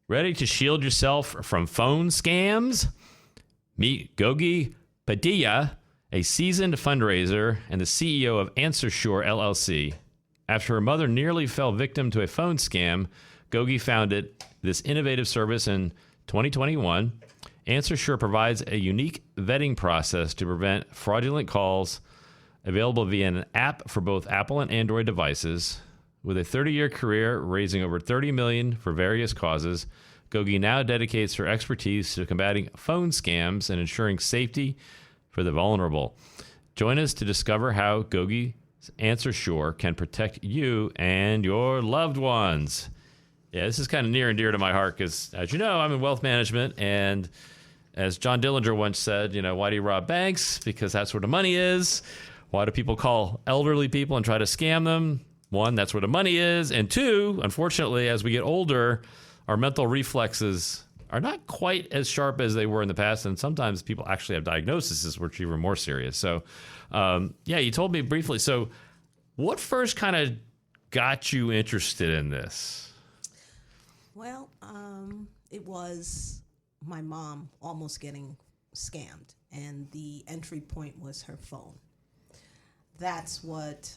Ready to shield yourself from phone scams? Meet Gogie Padilla, a seasoned fundraiser and the CEO of AnswerSure LLC. After her mother nearly fell victim to a phone scam, Gogie founded this innovative service in 2021. AnswerSure provides a unique vetting process to prevent fraudulent calls, available via an app for both Apple and Android devices. With a 30-year career raising over $30 million for various causes, Gogie now dedicates her expertise to combating phone scams and ensuring safety for the vulnerable. Join us to discover how Gogie's AnswerSure can protect you and your loved ones. Yeah, this is kind of near and dear to my heart because, as you know, I'm in wealth management, and as John Dillinger once said, why do you rob banks? Because that's where the money is. Why do people call elderly people and try to scam them? One, that's where the money is. And two, unfortunately, as we get older, our mental reflexes are not quite as sharp as they were in the past. And sometimes people actually have diagnoses which are even more serious. So, you told me briefly. So what first kind of got you interested in this? Well, it was my mom almost getting scammed. And the entry point was her phone. That's what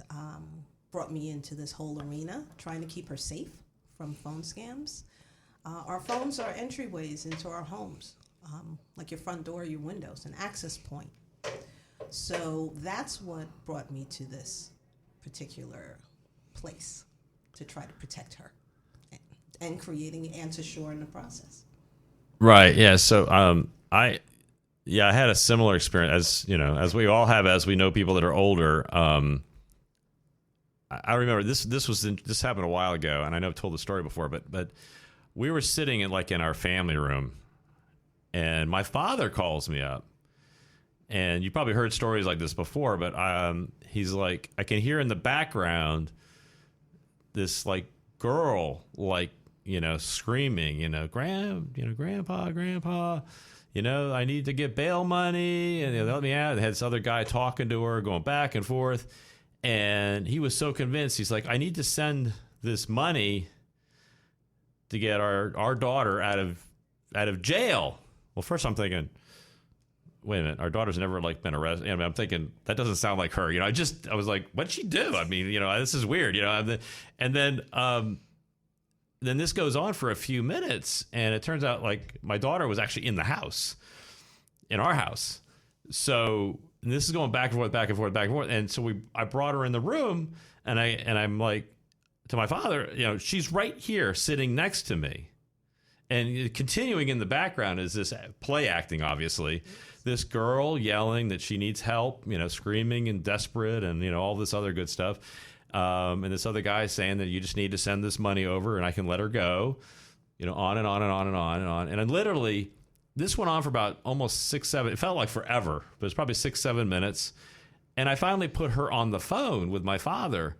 brought me into this whole arena, trying to keep her safe from phone scams. Our phones are entryways into our homes, like your front door, your windows, an access point. So that's what brought me to this particular place, to try to protect her and creating AnswerSure in the process. Right. Yeah. So I had a similar experience as we all have, as we know people that are older. I remember this happened a while ago, and I know I've told the story before, but we were sitting in our family room, and my father calls me up, and you probably heard stories like this before, but he's like, I can hear in the background this girl screaming, grandpa, I need to get bail money, and they let me out. They had this other guy talking to her, going back and forth. And he was so convinced. He's like, I need to send this money to get our daughter out of jail. Well, first I'm thinking, wait a minute, our daughter's never been arrested. I'm thinking that doesn't sound like her. I was like, what'd she do? I mean, this is weird. And then this goes on for a few minutes, and it turns out my daughter was actually in the house, in our house. So. And this is going back and forth, back and forth, back and forth. And so I brought her in the room, and I'm like to my father, she's right here sitting next to me. And continuing in the background is this play acting, obviously. This girl yelling that she needs help, screaming and desperate and, all this other good stuff. And this other guy saying that you just need to send this money over and I can let her go, on and on and on and on and on. And I literally... This went on for about almost 6, 7. It felt like forever, but it's probably 6, 7 minutes. And I finally put her on the phone with my father.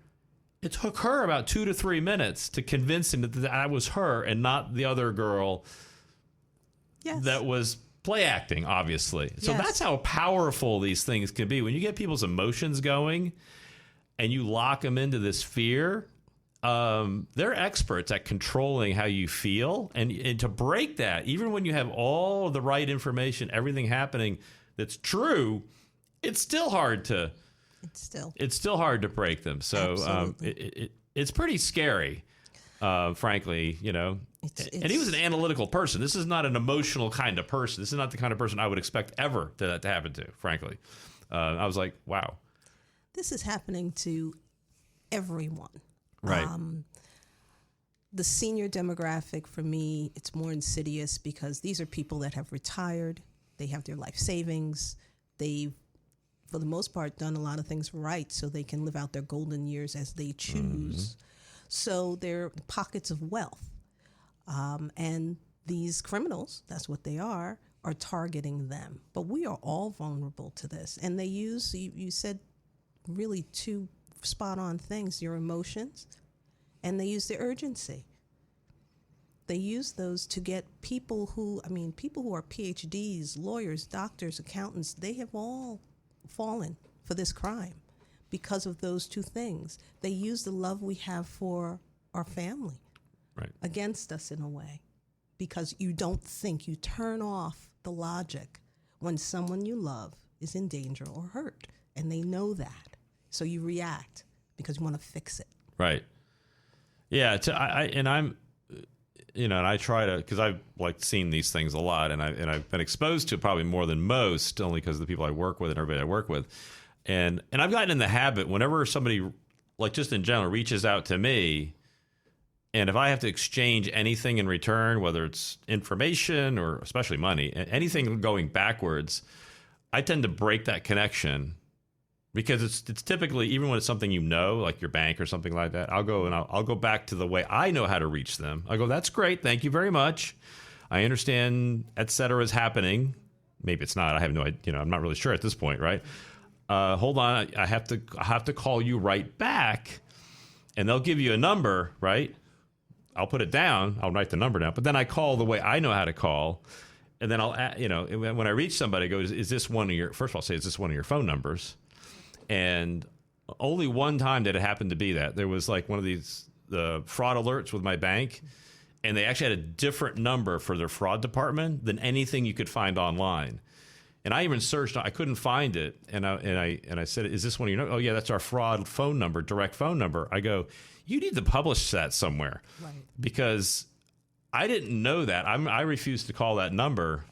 It took her about 2 to 3 minutes to convince him that I was her and not the other girl. Yes. That was play acting, obviously. So Yes. That's how powerful these things can be. When you get people's emotions going and you lock them into this fear, they're experts at controlling how you feel, and to break that, even when you have all of the right information, everything happening that's true, it's still hard to break them. So it's pretty scary, frankly. And he was an analytical person. This is not an emotional kind of person. This is not the kind of person I would expect ever that to happen to. Frankly, I was like, wow, this is happening to everyone. Right. The senior demographic, for me, it's more insidious because these are people that have retired. They have their life savings. They've, for the most part, done a lot of things right so they can live out their golden years as they choose. Mm-hmm. So they're pockets of wealth. And these criminals, that's what they are targeting them. But we are all vulnerable to this. And they use, you said really two spot-on things, your emotions, and they use the urgency. They use those to get people who are PhDs, lawyers, doctors, accountants, they have all fallen for this crime because of those two things. They use the love we have for our family against us in a way. because you don't think, you turn off the logic when someone you love is in danger or hurt, and they know that. So you react because you want to fix it. Right. Yeah. I'm, and I try to, because I've seen these things a lot, and I've been exposed to probably more than most, only because of the people I work with and everybody I work with. And I've gotten in the habit whenever somebody, just in general, reaches out to me, and if I have to exchange anything in return, whether it's information or especially money, anything going backwards, I tend to break that connection, because it's typically, even when it's something like your bank or something like that, I'll go back to the way I know how to reach them. I go, that's great, thank you very much. I understand, et cetera, is happening. Maybe it's not. I have no idea. I'm not really sure at this point, right? Hold on, I have to call you right back, and they'll give you a number, right? I'll put it down. I'll write the number down, but then I call the way I know how to call, and then I'll, when I reach somebody, I go, is this one of your? First of all, I'll say, is this one of your phone numbers? And only one time did it happen to be that. There was one of the fraud alerts with my bank, and they actually had a different number for their fraud department than anything you could find online. And I even searched, I couldn't find it. And I said, is this one of your? Oh yeah, that's our fraud phone number, direct phone number. I go, you need to publish that somewhere, right? Because I didn't know that. I refused to call that number.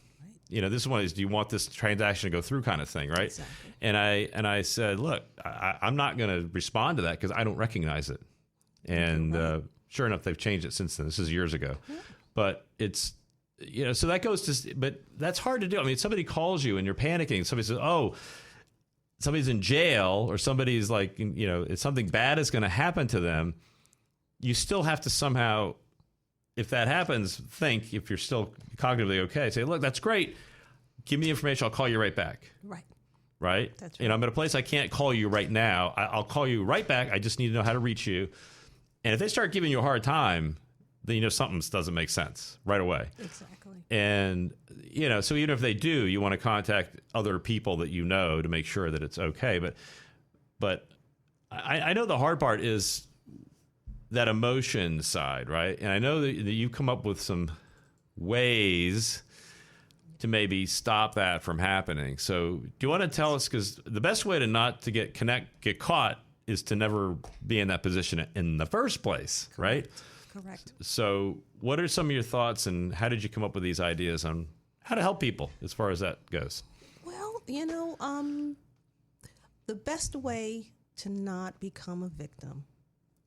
This is one of these, do you want this transaction to go through kind of thing, right? Exactly. And I said, look, I'm not going to respond to that because I don't recognize it. And sure enough, they've changed it since then. This is years ago. Yeah. But it's, so that goes to, but that's hard to do. I mean, somebody calls you and you're panicking. Somebody says, oh, somebody's in jail, or somebody's it's something bad is going to happen to them. You still have to somehow, if that happens, think, if you're still cognitively okay, say, look, that's great. Give me the information. I'll call you right back. Right? That's right. I'm at a place I can't call you right now. I'll call you right back. I just need to know how to reach you. And if they start giving you a hard time, then something doesn't make sense right away. Exactly. And, so even if they do, you want to contact other people that to make sure that it's okay. But I know the hard part is that emotion side, right? And I know that you come up with some ways to maybe stop that from happening. So do you want to tell us, because the best way to not to get caught is to never be in that position in the first place, right? Correct. So what are some of your thoughts, and how did you come up with these ideas on how to help people as far as that goes? Well, the best way to not become a victim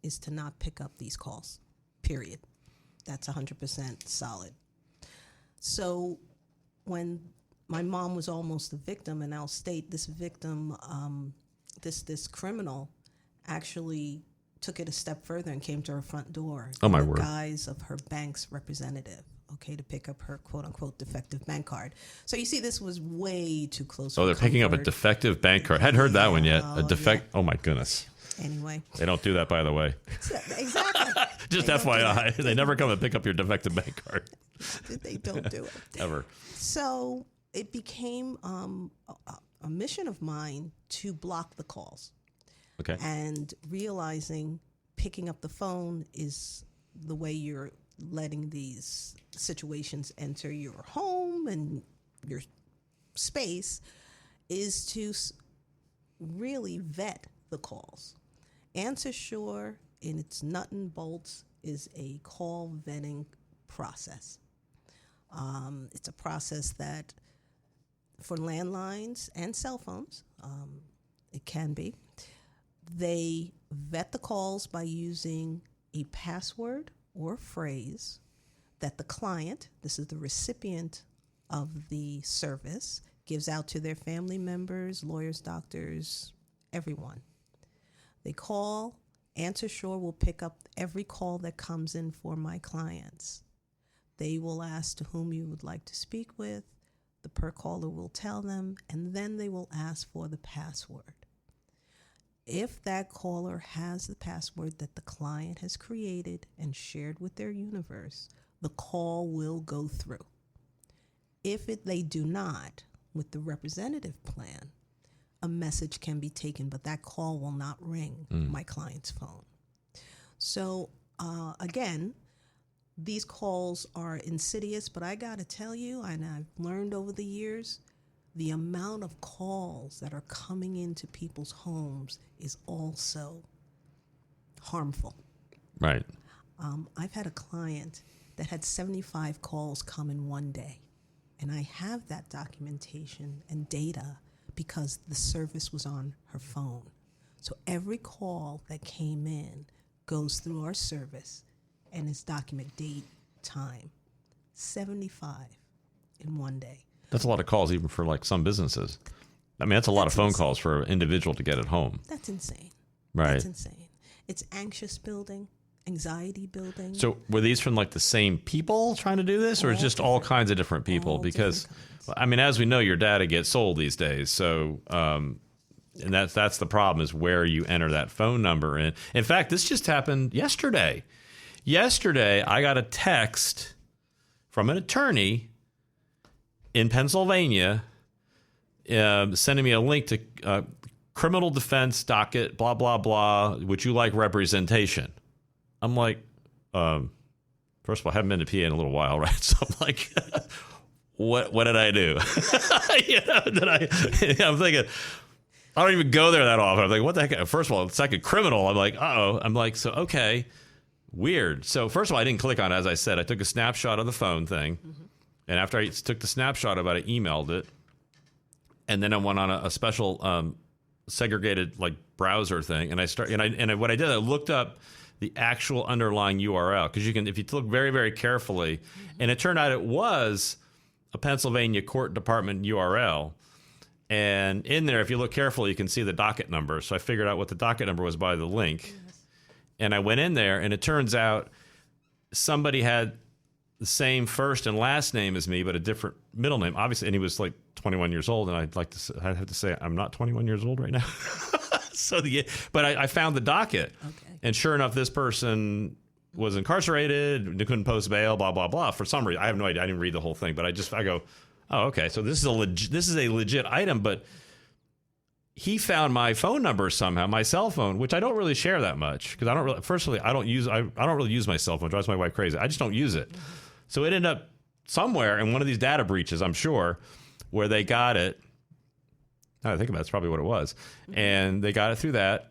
is to not pick up these calls, period. That's 100% solid. So when my mom was almost a victim, and I'll state this victim, this criminal actually took it a step further and came to her front door in the guise of her bank's representative, to pick up her quote-unquote defective bank card. So you see, this was way too close. Oh, they're picking up a defective bank card. Hadn't heard that one yet. A defect. Yeah. Oh, my goodness. Anyway. They don't do that, by the way. Exactly. Just FYI. They never come and pick up your defective bank card. They don't do it. Ever. So it became a mission of mine to block the calls. Okay. And realizing picking up the phone is the way you're letting these situations enter your home and your space, is to really vet the calls. Answer Sure, in its nut and bolts, is a call vetting process. It's a process that, for landlines and cell phones, it can be, they vet the calls by using a password or phrase that the client, this is the recipient of the service, gives out to their family members, lawyers, doctors, everyone. They call. Answer Sure will pick up every call that comes in for my clients. They will ask to whom you would like to speak with. The per caller will tell them, and then they will ask for the password. If that caller has the password that the client has created and shared with their universe, the call will go through. If they do not, with the representative plan, a message can be taken, but that call will not ring my client's phone. So again, These calls are insidious, but I got to tell you, and I've learned over the years, the amount of calls that are coming into people's homes is also harmful. Right. I've had a client that had 75 calls come in one day, and I have that documentation and data because the service was on her phone. So every call that came in goes through our service and it's document date, time. 75 in one day. That's a lot of calls even for like some businesses. I mean, that's a lot of phone calls for an individual to get at home. That's insane. Right. That's insane. It's anxious building, anxiety building. So were these from like the same people trying to do this, or is just all kinds of different people? Because, I mean, as we know, your data gets sold these days. So, and that's the problem, is where you enter that phone number in. In fact, this just happened yesterday. Yesterday, I got a text from an attorney in Pennsylvania sending me a link to criminal defense docket, blah, blah, blah. Would you like representation? I'm like, first of all, I haven't been to PA in a little while, right? So I'm like, what did I do? I'm thinking, I don't even go there that often. I'm like, what the heck? First of all, it's like a criminal. I'm like, uh-oh. I'm like, so, okay, weird. So first of all, I didn't click on it. As I said, I took a snapshot of the phone thing. Mm-hmm. And after I took the snapshot of it, I emailed it. And then I went on a special segregated like browser thing. And what I did, I looked up the actual underlying URL, because you can, if you look very, very carefully, mm-hmm. and it turned out it was a Pennsylvania court department URL. And in there, if you look carefully, you can see the docket number. So I figured out what the docket number was by the link. Yes. And I went in there, and it turns out somebody had the same first and last name as me, but a different middle name, obviously. And he was like 21 years old. And I have to say, I'm not 21 years old right now. But I found the docket. Okay. And sure enough, this person was incarcerated, couldn't post bail, blah, blah, blah. For some reason, I have no idea. I didn't read the whole thing, but I go, oh, okay. So this is a legit item, but he found my phone number somehow, my cell phone, which I don't really share that much, because I don't really use my cell phone. It drives my wife crazy. I just don't use it. Mm-hmm. So it ended up somewhere in one of these data breaches, I'm sure, where they got it. Now I think about it, that's probably what it was. Mm-hmm. And they got it through that,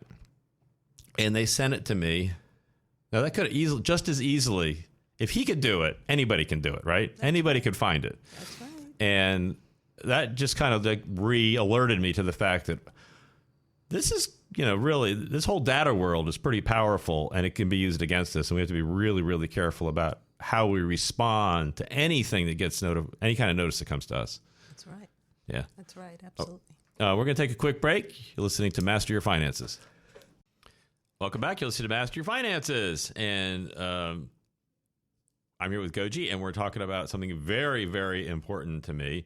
and they sent it to me. Now that could have just as easily, if he could do it, anybody can do it, right? Anybody could find it. That's right. And that just kind of like re-alerted me to the fact that this is, really, this whole data world is pretty powerful, and it can be used against us. And we have to be really, really careful about how we respond to anything that gets any kind of notice that comes to us. That's right. Yeah. That's right. Absolutely. We're going to take a quick break. You're listening to Master Your Finances. Welcome back. You're listening to Master Your Finances. And I'm here with Gogie, and we're talking about something very, very important to me.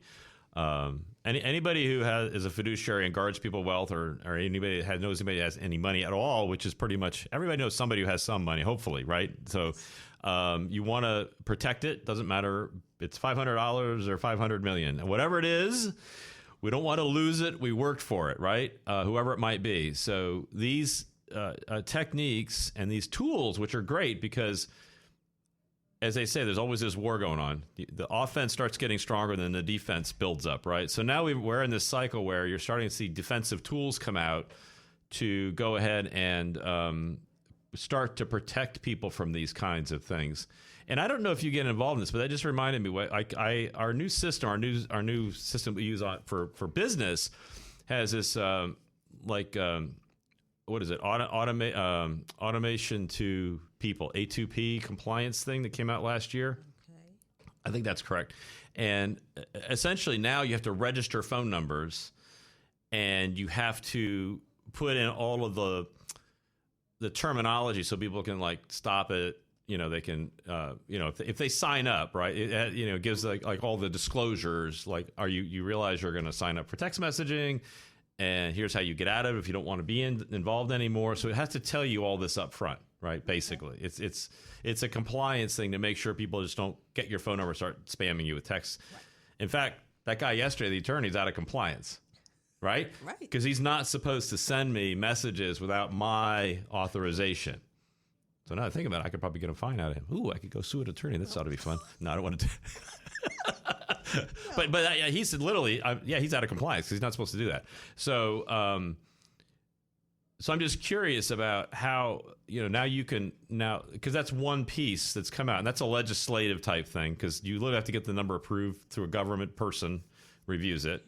Anybody who is a fiduciary and guards people's wealth, or anybody that knows anybody that has any money at all, which is pretty much everybody knows somebody who has some money, hopefully, right? So you want to protect it. Doesn't matter if it's $500 or $500 million, whatever it is. We don't want to lose it. We worked for it, right? Whoever it might be. So these techniques and these tools, which are great because, as they say, there's always this war going on. The offense starts getting stronger, then the defense builds up, right? So now we're in this cycle where you're starting to see defensive tools come out to go ahead and start to protect people from these kinds of things. And I don't know if you get involved in this, but that just reminded me. Our new system, our new system we use for business, has this what is it? Automation to people, A2P compliance thing that came out last year. Okay. I think that's correct. And essentially now you have to register phone numbers, and you have to put in all of the terminology so people can like stop it. They can, if they sign up, right, it gives like all the disclosures, like, you realize you're going to sign up for text messaging, and here's how you get out of it if you don't want to be involved anymore. So it has to tell you all this up front, right? Basically, it's a compliance thing to make sure people just don't get your phone number and start spamming you with texts. Right. In fact, that guy yesterday, the attorney's out of compliance, right? Right. Because he's not supposed to send me messages without my authorization. So now I think about it, I could probably get a fine out of him. Ooh, I could go sue an attorney. This ought to be fun. No, I don't want to do But he said literally, he's out of compliance because he's not supposed to do that. So, so I'm just curious about how, now you can because that's one piece that's come out, and that's a legislative type thing, because you literally have to get the number approved through a government person, reviews it,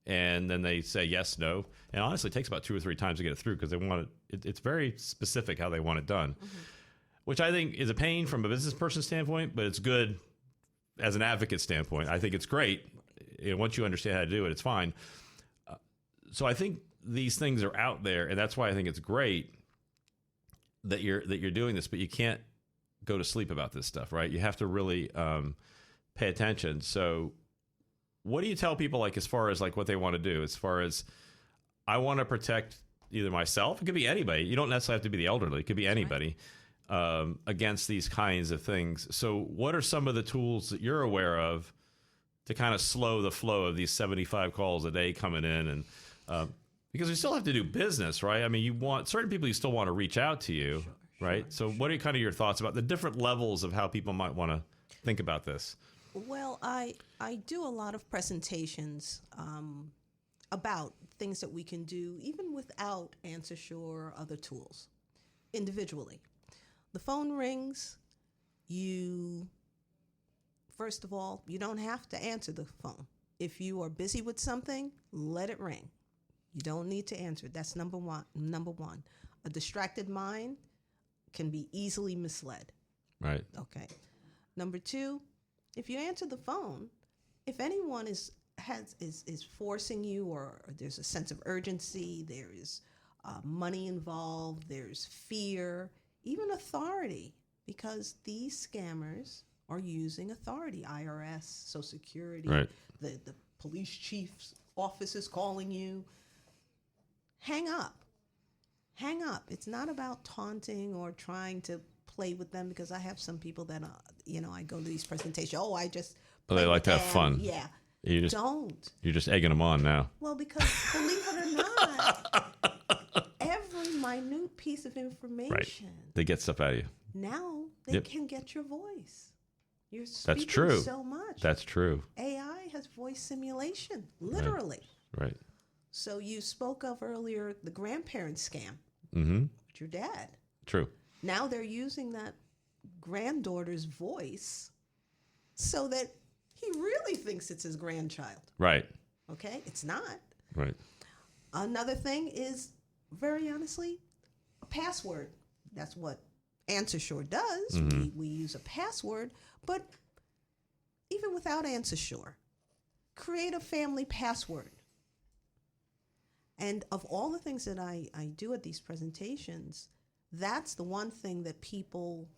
and then they say yes, no. And honestly, it takes about 2 or 3 times to get it through because they want it's very specific how they want it done, which I think is a pain from a business person standpoint, but it's good as an advocate standpoint. I think it's great. Once you understand how to do it, it's fine. So I think these things are out there, and that's why I think it's great that you're doing this, but you can't go to sleep about this stuff, right? You have to really pay attention. So what do you tell people, like, as far as like what they want to do, as far as I want to protect either myself, it could be anybody. You don't necessarily have to be the elderly. It could be anybody against these kinds of things. So what are some of the tools that you're aware of to kind of slow the flow of these 75 calls a day coming in? And because we still have to do business, right? I mean, you want certain people, you still want to reach out to you, right? So what are kind of your thoughts about the different levels of how people might want to think about this? Well, I do a lot of presentations about things that we can do even without AnswerSure or other tools individually. The phone rings. First of all, you don't have to answer the phone. If you are busy with something, let it ring. You don't need to answer it. That's number one. A distracted mind can be easily misled. Right. Okay. Number 2, if you answer the phone, if anyone is forcing you, or there's a sense of urgency, there is money involved, there's fear, even authority, because these scammers are using authority. IRS, Social Security, right. the police chief's office is calling you. Hang up. Hang up. It's not about taunting or trying to play with them, because I have some people that, I go to these presentations. Oh, I just. They like to have fun. Yeah. You're just egging them on now. Well, because believe it or not, every minute piece of information. Right. They get stuff out of you. Now they can get your voice. You're speaking That's true. so much. That's true. AI has voice simulation, literally. Right. So you spoke of earlier the grandparent scam Mm-hmm. with your dad. True. Now they're using that granddaughter's voice so that he really thinks it's his grandchild. Right. Okay? It's not. Right. Another thing is, very honestly, a password. That's what AnswerSure does. Mm-hmm. We use a password, but even without AnswerSure, create a family password. And of all the things that I do at these presentations, that's the one thing that people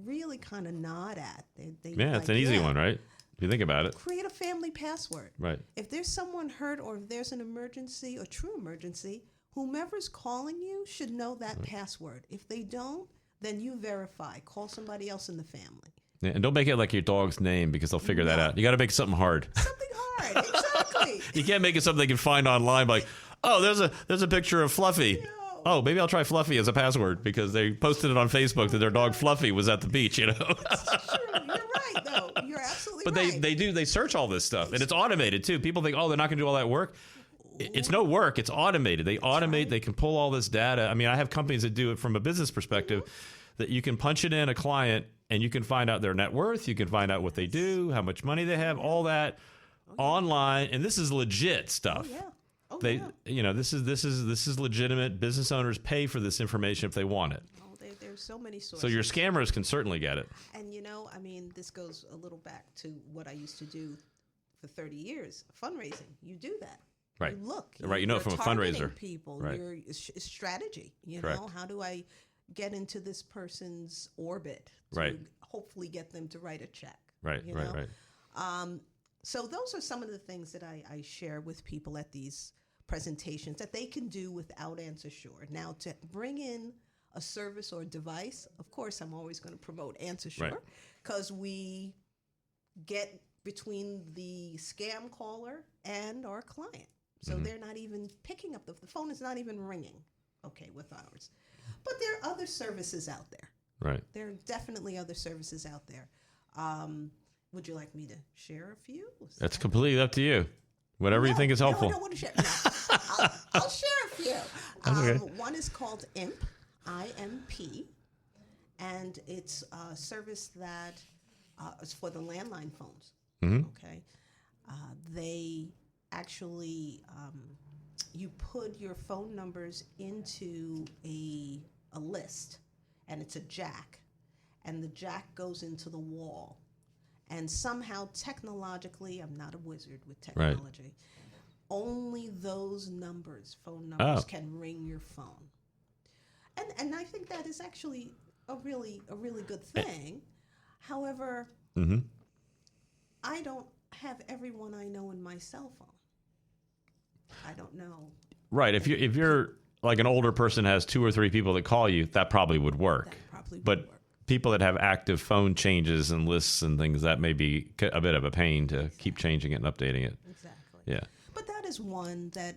really kind of nod at. It's an easy one, right? If you think about it. Create a family password. Right. If there's someone hurt, or if there's an emergency, a true emergency, whomever's calling you should know that password. If they don't, then you verify. Call somebody else in the family. Yeah, and don't make it like your dog's name, because they'll figure that out. You got to make something hard. Something hard, exactly. You can't make it something they can find online, like, oh, there's a picture of Fluffy. No. Oh, maybe I'll try Fluffy as a password because they posted it on Facebook that their dog Fluffy was at the beach, It's true. You're right, though. You're absolutely But right. they search all this stuff, and it's automated too. People think, oh, they're not going to do all that work. It's no work. It's automated. They automate. Right. They can pull all this data. I mean, I have companies that do it from a business perspective, that you can punch it in a client and you can find out their net worth. You can find out what they do, how much money they have, all that online. And this is legit stuff. Oh, yeah. This is legitimate. Business owners pay for this information if they want it. Oh, there's so many sources. So your scammers can certainly get it. And this goes a little back to what I used to do for 30 years, fundraising. You do that. Right. You look. Right. You know it from a fundraiser. People. Right. It's strategy. Correct. How do I get into this person's orbit to right. hopefully get them to write a check? Right. Right. So those are some of the things that I share with people at these presentations that they can do without AnswerSure. Now, to bring in a service or a device, of course, I'm always going to promote AnswerSure, because we get between the scam caller and our client. So they're not even picking up, the phone is not even ringing, with ours. But there are other services out there. Right. There are definitely other services out there. Would you like me to share a few? That's completely up to you. Whatever you think is helpful. No, I don't want to share. No, I'll share a few. Okay. One is called IMP, I-M-P, and it's a service that is for the landline phones. Mm-hmm. Okay. They actually, you put your phone numbers into a list, and it's a jack, and the jack goes into the wall. And somehow, technologically, I'm not a wizard with technology, only those numbers, phone numbers, can ring your phone. And I think that is actually a really good thing. However, I don't have everyone I know in my cell phone. I don't know. Right. If you're like an older person has 2 or 3 people that call you, that probably would work. That probably would work. People that have active phone changes and lists and things, that may be a bit of a pain to keep changing it and updating it. Exactly. Yeah. But that is one that,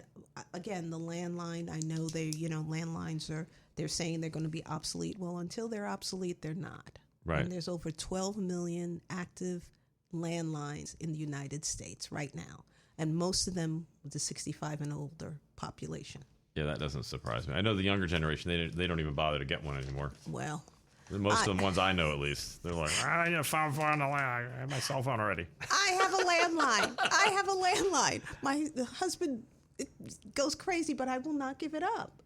again, the landline, I know landlines they're saying they're going to be obsolete. Well, until they're obsolete, they're not. Right. And there's over 12 million active landlines in the United States right now. And most of them with the 65 and older population. Yeah, that doesn't surprise me. I know the younger generation, they don't even bother to get one anymore. Well, most of the ones I know, at least, they're like, I need a phone on the line. I have my cell phone already. I have a landline. My husband goes crazy, but I will not give it up.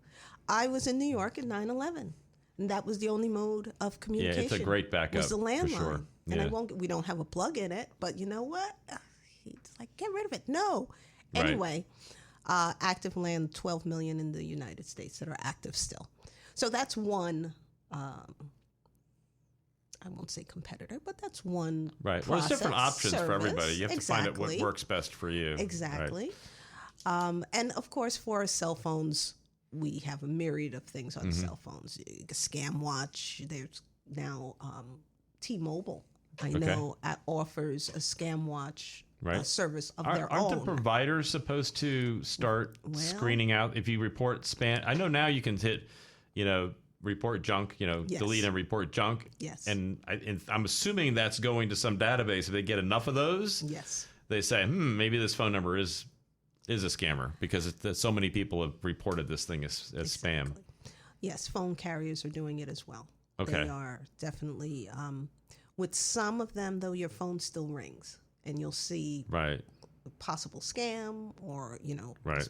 I was in New York in 9/11, and that was the only mode of communication. Yeah, it's a great backup. Was the landline, for sure. and we don't have a plug in it, but you know what? He's like, get rid of it. No. Right. Anyway, active land, 12 million in the United States that are active still. So that's one. I won't say competitor, but that's one. Right. Well, there's different options for everybody. You have to find out what works best for you. Exactly. Right. And of course, for cell phones, we have a myriad of things on cell phones. Scam Watch. There's now T-Mobile. I know offers a Scam Watch service of their own. Aren't the providers supposed to start screening out if you report spam? I know now you can hit, report junk, delete and report junk. Yes. And I'm assuming that's going to some database. If they get enough of those, they say, maybe this phone number is a scammer because so many people have reported this thing as spam. Yes, phone carriers are doing it as well. Okay. They are definitely. With some of them, though, your phone still rings, and you'll see possible scam or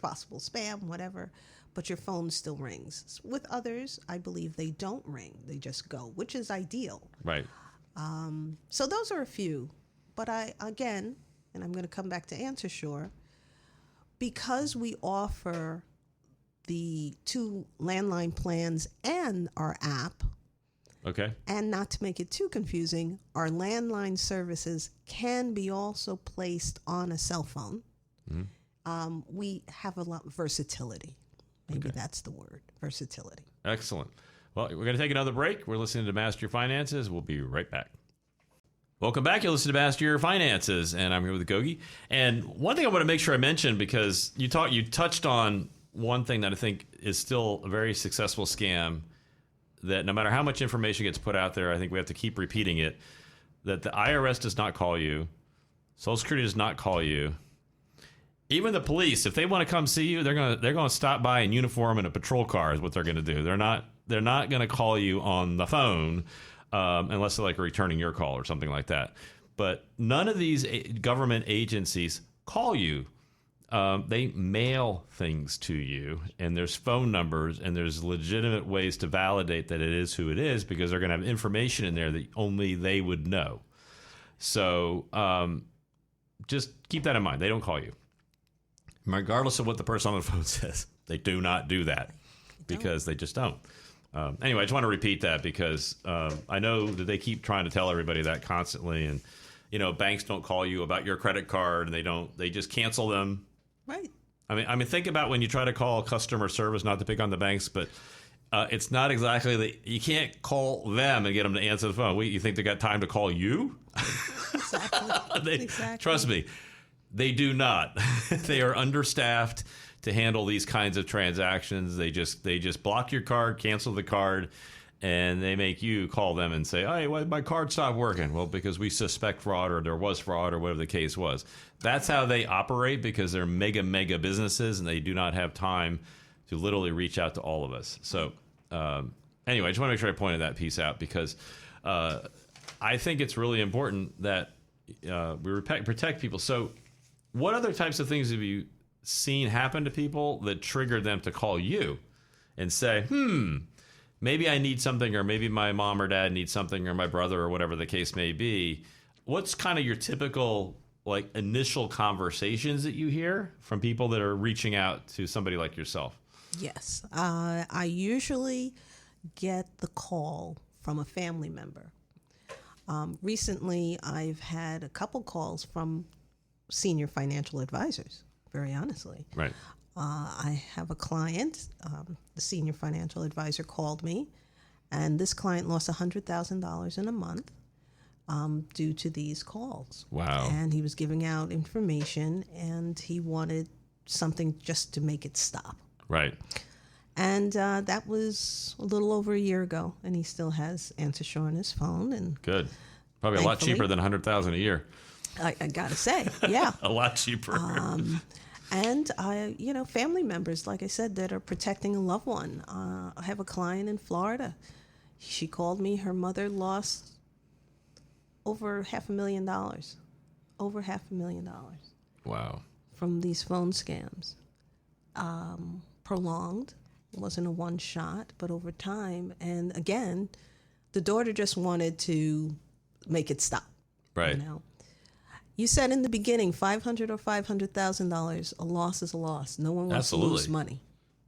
possible spam, whatever. But your phone still rings. With others, I believe they don't ring; they just go, which is ideal. Right. So those are a few. But and I'm going to come back to AnswerSure, because we offer the 2 landline plans and our app. Okay. And not to make it too confusing, our landline services can be also placed on a cell phone. Mm-hmm. We have a lot of versatility. Maybe that's the word, versatility. Excellent. Well, we're going to take another break. We're listening to Master Your Finances. We'll be right back. Welcome back. You're listening to Master Your Finances, and I'm here with Gogie. And one thing I want to make sure I mention, because you touched on one thing that I think is still a very successful scam, that no matter how much information gets put out there, I think we have to keep repeating it, that the IRS does not call you, Social Security does not call you. Even the police, if they want to come see you, they're gonna stop by in uniform in a patrol car is what they're gonna do. They're not gonna call you on the phone unless they're like returning your call or something like that. But none of these government agencies call you. They mail things to you, and there's phone numbers, and there's legitimate ways to validate that it is who it is, because they're going to have information in there that only they would know. So just keep that in mind. They don't call you. Regardless of what the person on the phone says, they do not do that because they just don't. Anyway, I just want to repeat that because I know that they keep trying to tell everybody that constantly, and banks don't call you about your credit card, and they just cancel them. Right. I mean, think about when you try to call customer service, not to pick on the banks, but it's not exactly you can't call them and get them to answer the phone. You think they got time to call you? Exactly. Exactly. Trust me, they do not. They are understaffed to handle these kinds of transactions. They just block your card, cancel the card, and they make you call them and say, hey, why my card stopped working? Well, because we suspect fraud, or there was fraud, or whatever the case was. That's how they operate, because they're mega businesses, and they do not have time to literally reach out to all of us. So anyway, I just want to make sure I pointed that piece out, because I think it's really important that we protect people. So what other types of things have you seen happen to people that triggered them to call you and say, maybe I need something, or maybe my mom or dad needs something, or my brother, or whatever the case may be? What's kind of your typical like initial conversations that you hear from people that are reaching out to somebody like yourself? Yes. I usually get the call from a family member. Recently, I've had a couple calls from senior financial advisors, very honestly. Right. I have a client, the senior financial advisor called me, and this client lost $100,000 in a month due to these calls. Wow. And he was giving out information, and he wanted something just to make it stop. Right. And that was a little over a year ago, and he still has AnswerSure on his phone. And good. Probably a lot cheaper than $100,000 a year. I gotta say, yeah. A lot cheaper. And I, family members, like I said, that are protecting a loved one. I have a client in Florida. She called me. Her mother lost over $500,000. Over $500,000. Wow. From these phone scams. Prolonged. It wasn't a one shot, but over time. And again, the daughter just wanted to make it stop. Right. You said in the beginning, $500,000 or $500,000, a loss is a loss. No one wants to lose money.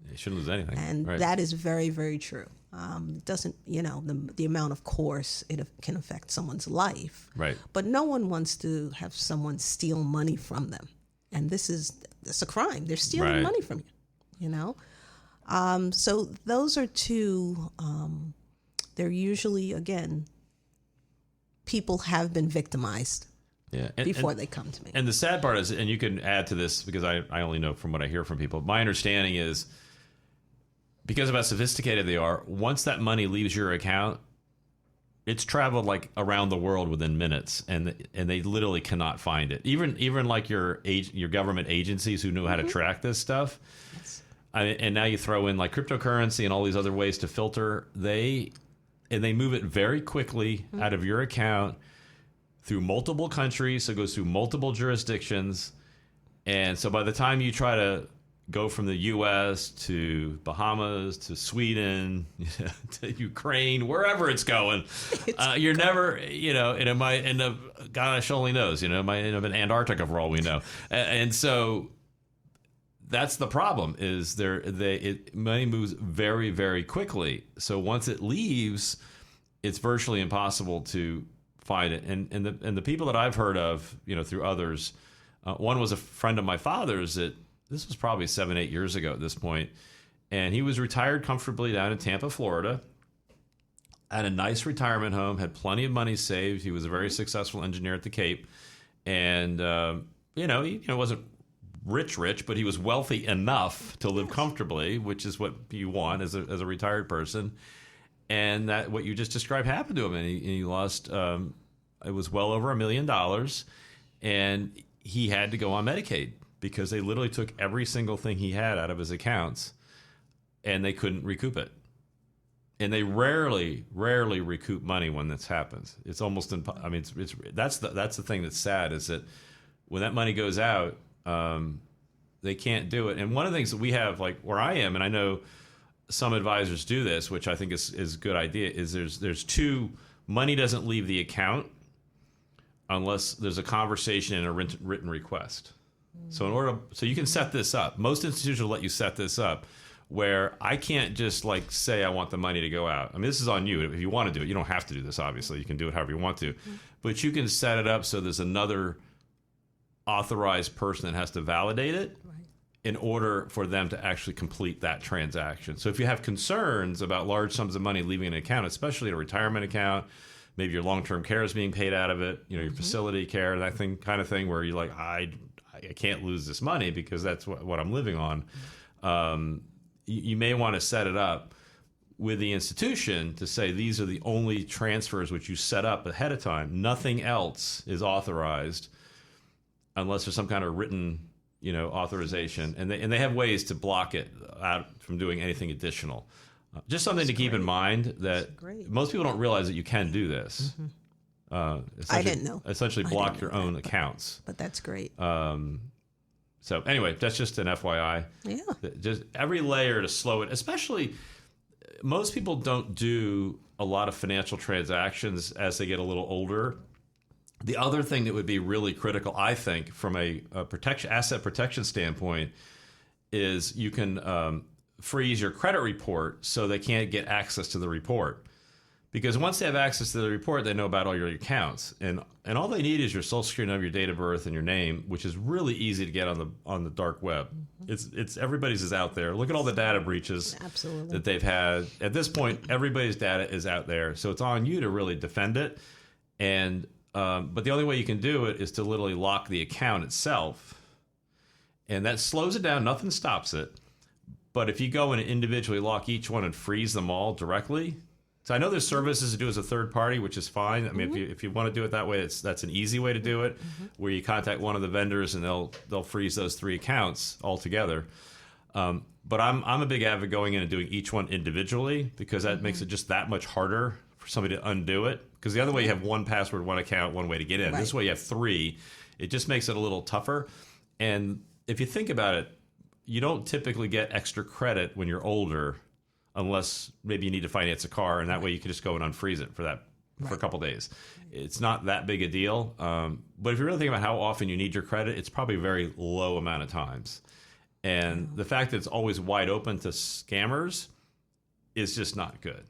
You shouldn't lose anything. And that is very, very true. It doesn't, the amount, of course, it can affect someone's life. Right. But no one wants to have someone steal money from them. And it's a crime. They're stealing money from you, So those are two, they're usually, again, people have been victimized. Yeah. Before they come to me. And the sad part is, and you can add to this because I only know from what I hear from people, my understanding is because of how sophisticated they are, once that money leaves your account, it's traveled like around the world within minutes, and they literally cannot find it. Even like your government agencies who know how to track this stuff. Yes. And now you throw in like cryptocurrency and all these other ways to filter, they move it very quickly out of your account through multiple countries, so it goes through multiple jurisdictions. And so by the time you try to go from the U.S. to Bahamas to Sweden to Ukraine, wherever it's going, you're never, and it might end up, gosh only knows, it might end up in Antarctica for all we know. And so that's the problem, is money moves very, very quickly. So once it leaves, it's virtually impossible to find it. And the people that I've heard of, through others, one was a friend of my father's that this was probably 7-8 years ago at this point, and he was retired comfortably down in Tampa, Florida, at a nice retirement home, had plenty of money saved. He was a very successful engineer at the Cape, and he wasn't rich, but he was wealthy enough to live comfortably, which is what you want as a retired person. And that what you just described happened to him, and he lost. It was well over $1 million, and he had to go on Medicaid because they literally took every single thing he had out of his accounts, and they couldn't recoup it. And they rarely recoup money when this happens. It's almost that's the thing that's sad, is that when that money goes out, they can't do it. And one of the things that we have, like where I am, and I know some advisors do this, which I think is a good idea, is there's two: money doesn't leave the account unless there's a conversation and a written request. So so you can set this up. Most institutions will let you set this up where I can't just like say I want the money to go out. I mean, this is on you. If you want to do it, you don't have to do this, obviously. You can do it however you want to. But you can set it up so there's another authorized person that has to validate it in order for them to actually complete that transaction. So if you have concerns about large sums of money leaving an account, especially a retirement account, maybe your long-term care is being paid out of it, your facility care, that kind of thing, where you're like, I can't lose this money because that's what I'm living on. You may want to set it up with the institution to say these are the only transfers which you set up ahead of time. Nothing else is authorized unless there's some kind of written, authorization, and they have ways to block it out from doing anything additional. Just something to keep in mind that most people don't realize that you can do this. I didn't know. Essentially block your own accounts. But that's great. So anyway, that's just an FYI. Yeah. Just every layer to slow it, especially most people don't do a lot of financial transactions as they get a little older. The other thing that would be really critical, I think, from a asset protection standpoint, is you can freeze your credit report so they can't get access to the report. Because once they have access to the report, they know about all your accounts, and all they need is your social security number, your date of birth, and your name, which is really easy to get on the dark web. It's everybody's is out there. Look at all the data breaches that they've had. At this point, everybody's data is out there, so it's on you to really defend it. And but the only way you can do it is to literally lock the account itself, and that slows it down. Nothing stops it. But if you go and individually lock each one and freeze them all directly. So I know there's services to do as a third party, which is fine. I mean, if you want to do it that way, that's an easy way to do it, where you contact one of the vendors and they'll freeze those 3 accounts altogether. But I'm a big advocate going in and doing each one individually, because that makes it just that much harder for somebody to undo it. Because the other way you have one password, one account, one way to get in. Right. This way you have 3. It just makes it a little tougher. And if you think about it, you don't typically get extra credit when you're older, unless maybe you need to finance a car, and that way you can just go and unfreeze it for a couple days. It's not that big a deal. But if you really think about how often you need your credit, it's probably a very low amount of times. And the fact that it's always wide open to scammers is just not good.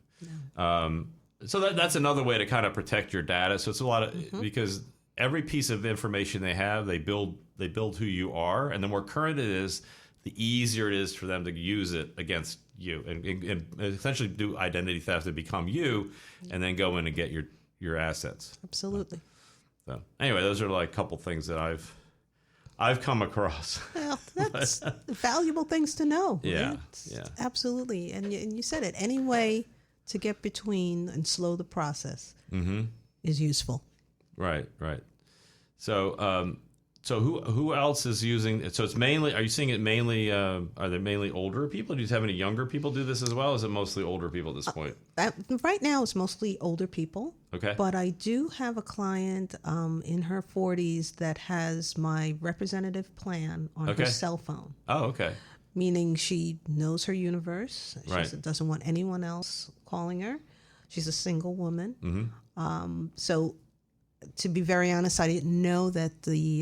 No. So that's another way to kind of protect your data. So it's a lot of, because every piece of information they have, they build who you are, and the more current it is, the easier it is for them to use it against you and essentially do identity theft to become you, and then go in and get your assets. Absolutely. So anyway, those are like a couple things that I've come across. Well, that's valuable things to know. Yeah, right? Yeah. Absolutely. And you said it. Any way to get between and slow the process is useful. Right. So who else is using? So it's mainly. Are you seeing it mainly? Are there mainly older people? Do you have any younger people do this as well? Or is it mostly older people at this point? Right now, it's mostly older people. Okay. But I do have a client in her 40s that has my representative plan on her cell phone. Oh, okay. Meaning she knows her universe. She Right. doesn't want anyone else calling her. She's a single woman. So, to be very honest, I didn't know that the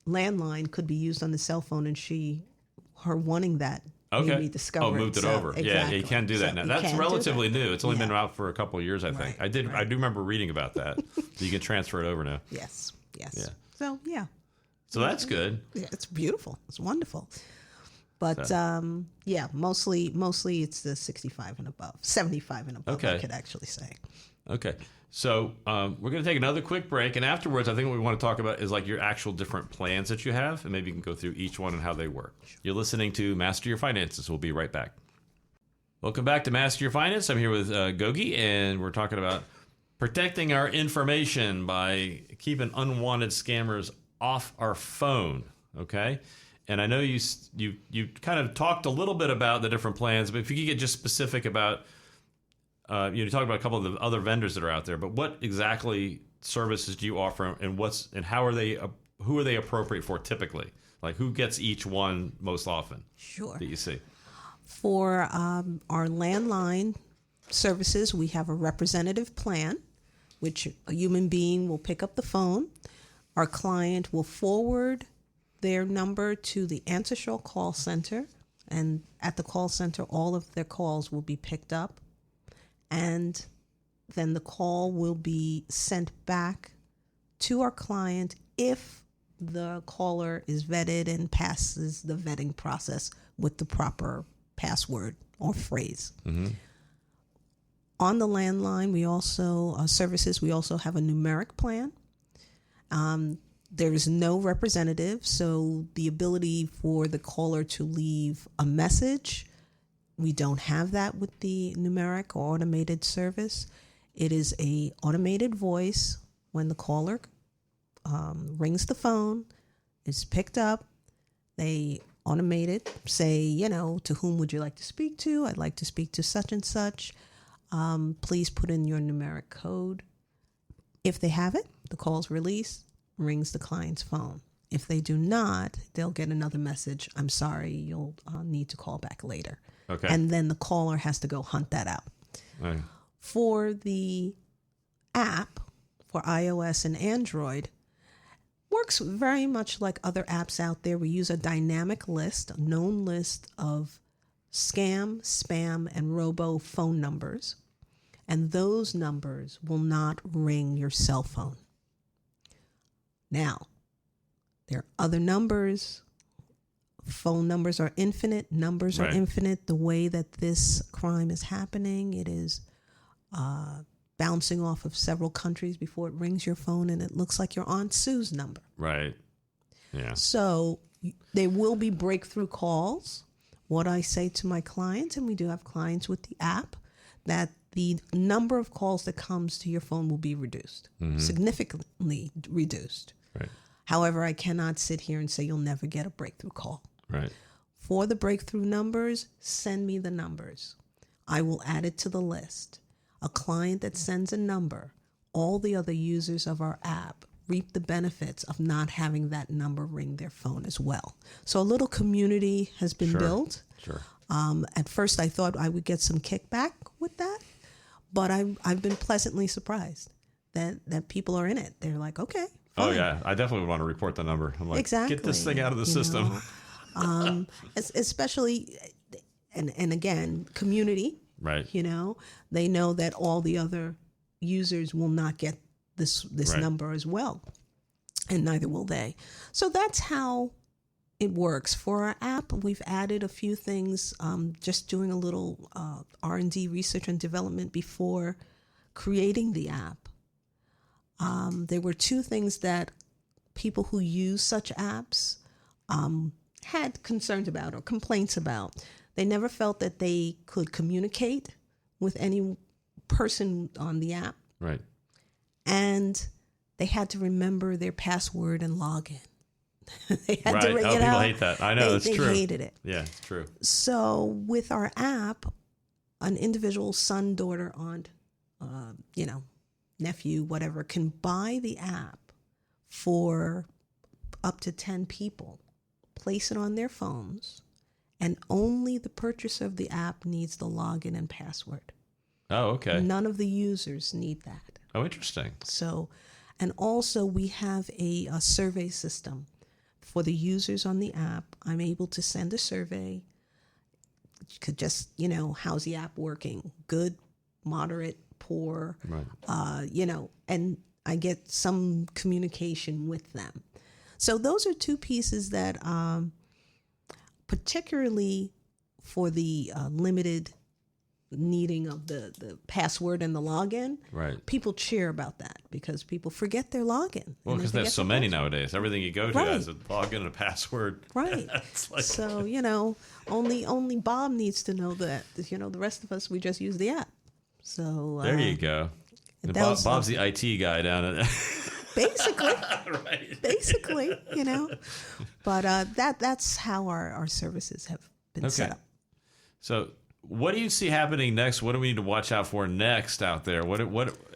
landline could be used on the cell phone, and her wanting that made me discover it. Moved it over. Exactly. Yeah, you can do that now. That's relatively new. It's only been out for a couple of years, I think. Right, I do remember reading about that. You can transfer it over now. Yes. Yeah. So, yeah. So that's good. Yeah, it's beautiful. It's wonderful. But, mostly it's the 65 and above, 75 and above, I could actually say. Okay. So we're going to take another quick break, and afterwards, I think what we want to talk about is like your actual different plans that you have, and maybe you can go through each one and how they work. You're listening to Master Your Finances. We'll be right back. Welcome back to Master Your Finance. I'm here with Gogie, and we're talking about protecting our information by keeping unwanted scammers off our phone. Okay. And I know you kind of talked a little bit about the different plans, but if you could get just specific about. You talked about a couple of the other vendors that are out there, but what exactly services do you offer, and how are they? Who are they appropriate for typically? Like who gets each one most often? Sure. That you see. For our landline services, we have a representative plan, which a human being will pick up the phone. Our client will forward their number to the answer shell call center, and at the call center, all of their calls will be picked up. And then the call will be sent back to our client if the caller is vetted and passes the vetting process with the proper password or phrase. On the landline, we also we also have a numeric plan. There is no representative, so the ability for the caller to leave a message We don't have that with the numeric or automated service. It is a automated voice when the caller rings the phone, is picked up. They automate it, say, to whom would you like to speak to? I'd like to speak to such and such. Please put in your numeric code. If they have it, the call's released, rings the client's phone. If they do not, they'll get another message. I'm sorry, you'll need to call back later. Okay. And then the caller has to go hunt that out. Right. For the app, for iOS and Android, works very much like other apps out there. We use a dynamic list, a known list of scam, spam, and robo phone numbers. And those numbers will not ring your cell phone. Now, there are other numbers. Phone numbers are infinite. Numbers are infinite. The way that this crime is happening, it is bouncing off of several countries before it rings your phone, and it looks like your Aunt Sue's number. Right. Yeah. So there will be breakthrough calls. What I say to my clients, and we do have clients with the app, that the number of calls that comes to your phone will be reduced, significantly reduced. Right. However, I cannot sit here and say you'll never get a breakthrough call. Right. For the breakthrough numbers, send me the numbers. I will add it to the list. A client that sends a number, all the other users of our app reap the benefits of not having that number ring their phone as well. So a little community has been built. Sure. At first, I thought I would get some kickback with that, but I've been pleasantly surprised that people are in it. They're like, okay. Fine. Oh, yeah. I definitely would want to report the number. I'm like, exactly. Get this thing out of the system. Especially, and again, community. Right. They know that all the other users will not get this number as well, and neither will they. So that's how it works. For our app, we've added a few things, just doing a little R&D, research and development before creating the app. There were two things that people who use such apps had concerns about or complaints about. They never felt that they could communicate with any person on the app. Right. And they had to remember their password and login. They had to ring it people out. hate that. I know, it's true. They hated it. Yeah, it's true. So with our app, an individual son, daughter, aunt, nephew, whatever, can buy the app for up to 10 people, place it on their phones, and only the purchaser of the app needs the login and password. Oh, okay. None of the users need that. Oh, interesting. So, and also we have a survey system for the users on the app. I'm able to send a survey. You could just, how's the app working? Good, moderate, poor, right. And I get some communication with them. So those are two pieces that, particularly for the limited needing of the password and the login, right? People cheer about that because people forget their login. Well, because there's so many nowadays. Everything you go to has a login and a password. Right. So only Bob needs to know that. The rest of us, we just use the app. So there you go. And Bob's the IT guy down at. Basically, right. Basically, but that's how our services have been set up. So, what do you see happening next? What do we need to watch out for next out there? What?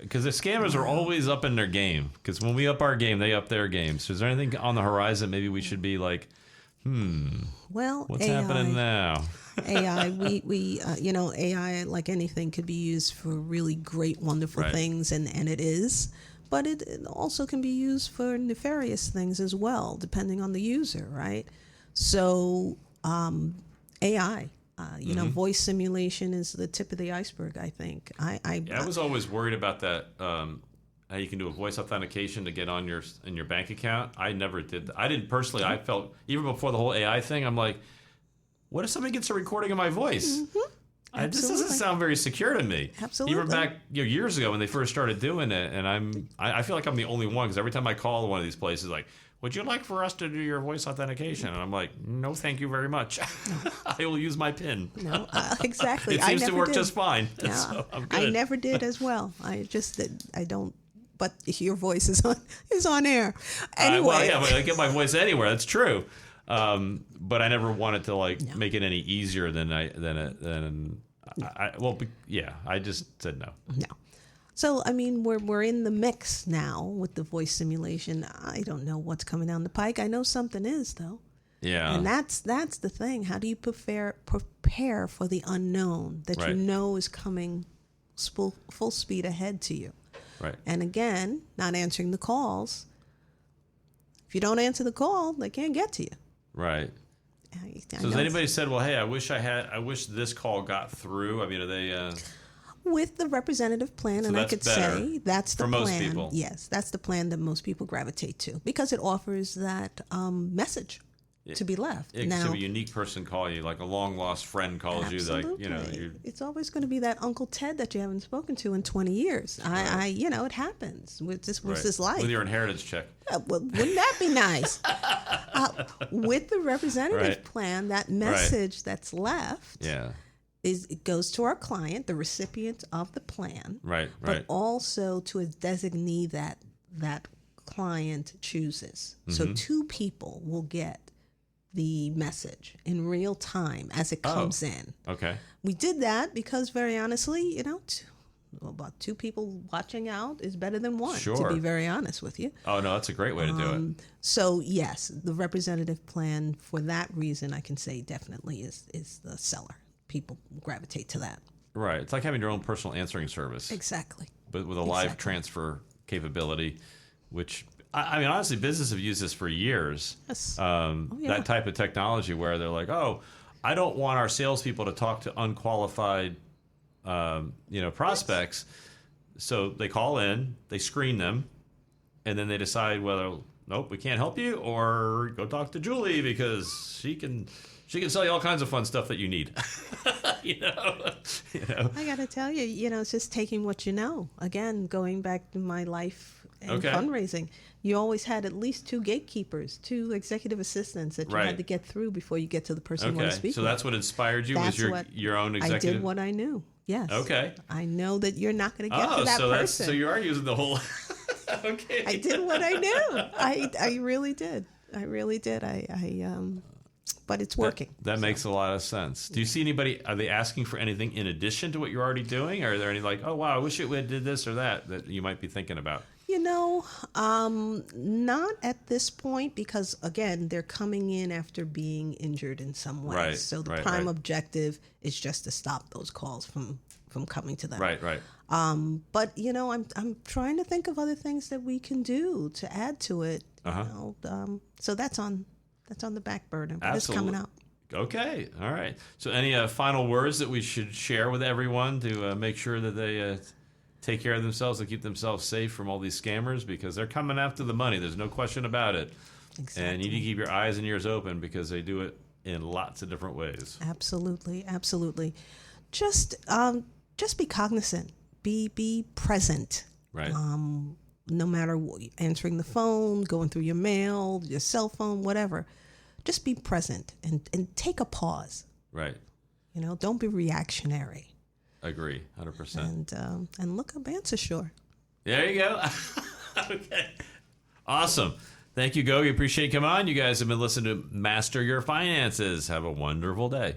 Because the scammers are always up in their game. Because when we up our game, they up their game. So, is there anything on the horizon? Maybe we should be like, well, what's AI, happening now? AI, we AI, like anything, could be used for really great, wonderful things, and it is. But it also can be used for nefarious things as well, depending on the user, right? So AI, voice simulation is the tip of the iceberg, I think. I was always worried about that, how you can do a voice authentication to get on in your bank account. I never did that. I didn't personally. I felt, even before the whole AI thing, I'm like, what if somebody gets a recording of my voice? Mm-hmm. This doesn't sound very secure to me. Absolutely. Even back years ago when they first started doing it, and I feel like I'm the only one because every time I call one of these places, like, would you like for us to do your voice authentication? And I'm like, no, thank you very much. I will use my PIN. No, exactly. It seems to work did. just fine. No, So I'm good. I never did as well. I just did. I don't. But your voice is on air. Anyway. Well, yeah, but I get my voice anywhere. That's true. But I never wanted to make it any easier than I just said no. No. So, I mean, we're in the mix now with the voice simulation. I don't know what's coming down the pike. I know something is, though. Yeah. And that's the thing. How do you prepare for the unknown that you know is coming full speed ahead to you? Right. And again, not answering the calls. If you don't answer the call, they can't get to you. Right. So has anybody said, well, hey, I wish this call got through? I mean, are they... With the representative plan, So and I that's could better say that's the for plan. most people. Yes, that's the plan that most people gravitate to because it offers that message to be left. So a unique person call you, like a long lost friend calls absolutely. you, like it's always going to be that Uncle Ted that you haven't spoken to in 20 years. Right. it happens with this life. with your inheritance check. Well, wouldn't that be nice? With the representative plan, that message that's left. Yeah. It goes to our client, the recipient of the plan, right, but also to a designee that client chooses. Mm-hmm. So 2 people will get the message in real time as it comes in. Okay. We did that because, very honestly, about 2 people watching out is better than 1, to be very honest with you. Oh, no, that's a great way to do it. So, yes, the representative plan, for that reason, I can say definitely is the seller. People gravitate to that. Right. It's like having your own personal answering service. Exactly. But with a live transfer capability, which, I mean, honestly, businesses have used this for years. Yes. That type of technology where they're like, oh, I don't want our salespeople to talk to unqualified, prospects. Yes. So they call in, they screen them, and then they decide whether, nope, we can't help you, or go talk to Julie because she can sell you all kinds of fun stuff that you need. I got to tell you, it's just taking what you know. Again, going back to my life and fundraising, you always had at least 2 gatekeepers, 2 executive assistants that you had to get through before you get to the person you want to speak so with. That's what inspired you, was your own executive? I did what I knew, yes. Okay. I know that you're not going to get to that person. So you are using the whole... Okay. I did what I knew. I really did. But it's working. That makes a lot of sense. Do you see anybody, are they asking for anything in addition to what you're already doing? Or are there any like, oh, wow, I wish it would did this or that you might be thinking about? Not at this point because, again, they're coming in after being injured in some way. Right, so the prime objective is just to stop those calls from coming to them. Right. But, I'm trying to think of other things that we can do to add to it. So that's on the back burner, but it's coming out. Okay. All right. So any final words that we should share with everyone to make sure that they take care of themselves and keep themselves safe from all these scammers, because they're coming after the money. There's no question about it. Exactly. And you need to keep your eyes and ears open because they do it in lots of different ways. Absolutely. Just be cognizant. Be present. Right. No matter what, answering the phone, going through your mail, your cell phone, whatever. Just be present and take a pause. Right. Don't be reactionary. Agree, 100%. And look up AnswerSure. There you go. Okay. Awesome. Thank you, Gogie. Appreciate you coming on. You guys have been listening to Master Your Finances. Have a wonderful day.